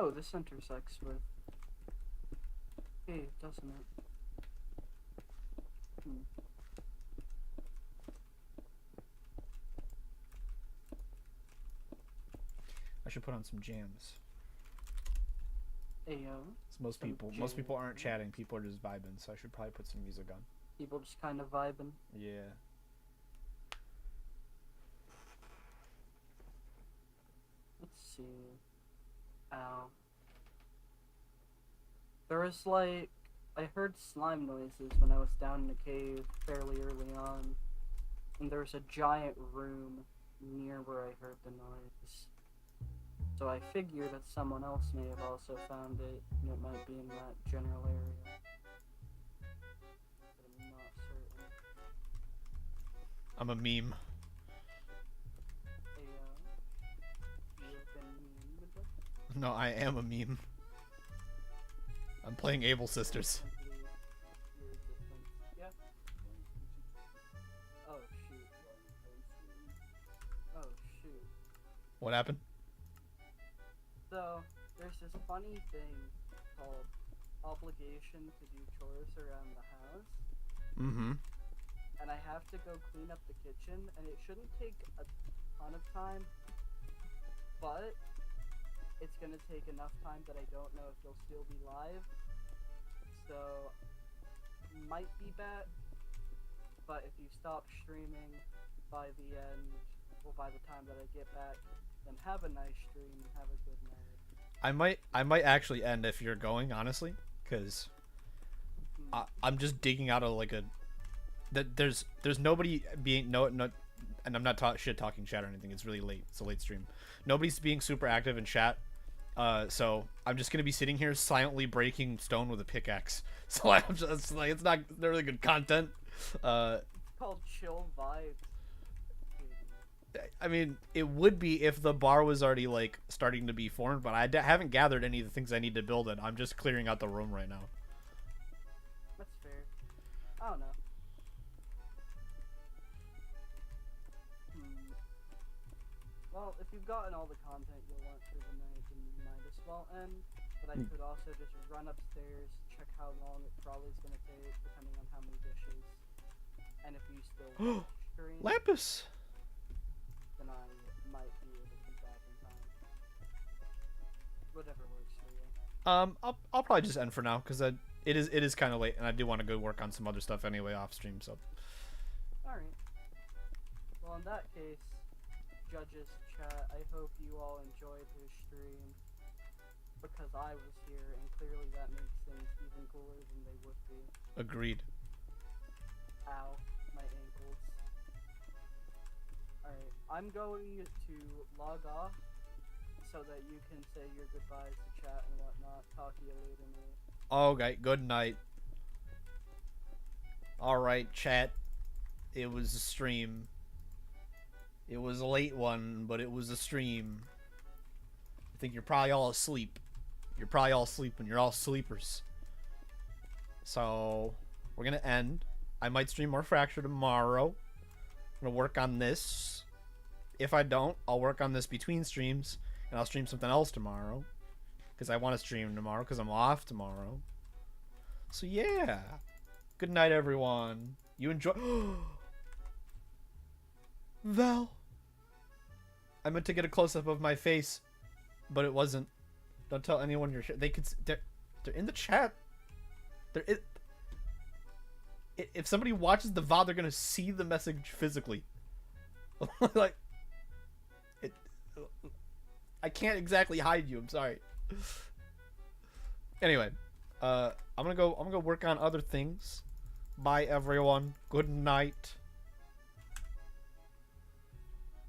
B: Oh, this intersects with... Hey, doesn't it?
A: I should put on some jams.
B: Ayo.
A: Most people aren't chatting. People are just vibing. So I should probably put some music on.
B: People just kind of vibing.
A: Yeah.
B: Let's see. Ow. There was like... I heard slime noises when I was down in a cave fairly early on. And there was a giant room near where I heard the noise. So I figure that someone else may have also found it, and it might be in that general area. But I'm not certain.
A: I'm a meme.
B: Hey, you've been memed with this?
A: No, I am a meme. I'm playing Able Sisters.
B: Yeah. Oh shoot. Oh shoot.
A: What happened?
B: So, there's this funny thing called obligation to do chores around the house.
A: Mm-hmm.
B: And I have to go clean up the kitchen, and it shouldn't take a ton of time, but it's gonna take enough time that I don't know if you'll still be live. So, might be back, but if you stop streaming by the end, or by the time that I get back, then have a nice stream and have a good night.
A: I might actually end if you're going, honestly, because I'm just digging out of like a that there's nobody being and I'm not shit talking chat or anything. It's really late. It's a late stream. Nobody's being super active in chat. So I'm just gonna be sitting here silently breaking stone with a pickaxe. So I'm just like, it's not really good content.
B: It's called chill vibes.
A: I mean, it would be if the bar was already like starting to be formed, but I haven't gathered any of the things I need to build it. I'm just clearing out the room right now.
B: That's fair. I don't know. Well, if you've gotten all the content you'll want for the night, then you might as well end. But I could also just run upstairs, check how long it probably is going to take, depending on how many dishes. And if you still stream,
A: Lapis!
B: then I might be able to be back in time. Whatever works for you.
A: I'll probably just end for now, because it is kind of late, and I do want to go work on some other stuff anyway off stream, so.
B: Alright. Well, in that case, judges chat, I hope you all enjoyed his stream, because I was here, and clearly that makes things even cooler than they would be.
A: Agreed.
B: Ow, my ankles. Alright, I'm going to log off, so that you can say your goodbyes to chat and whatnot. Talk to you later, mate.
A: Okay, good night. Alright, chat. It was a stream. It was a late one, but it was a stream. I think you're probably all asleep. You're probably all sleeping. You're all sleepers. So, we're gonna end. I might stream more Fracture tomorrow. I'm gonna work on this. If I don't, I'll work on this between streams, and I'll stream something else tomorrow. because I want to stream tomorrow because I'm off tomorrow. So yeah, good night, everyone. You enjoy. Val. I meant to get a close up of my face, but it wasn't. Don't tell anyone you're. They could. They're in the chat. If somebody watches the VOD, they're gonna see the message physically. Like, I can't exactly hide you. I'm sorry. Anyway, I'm gonna go work on other things. Bye, everyone. Good night.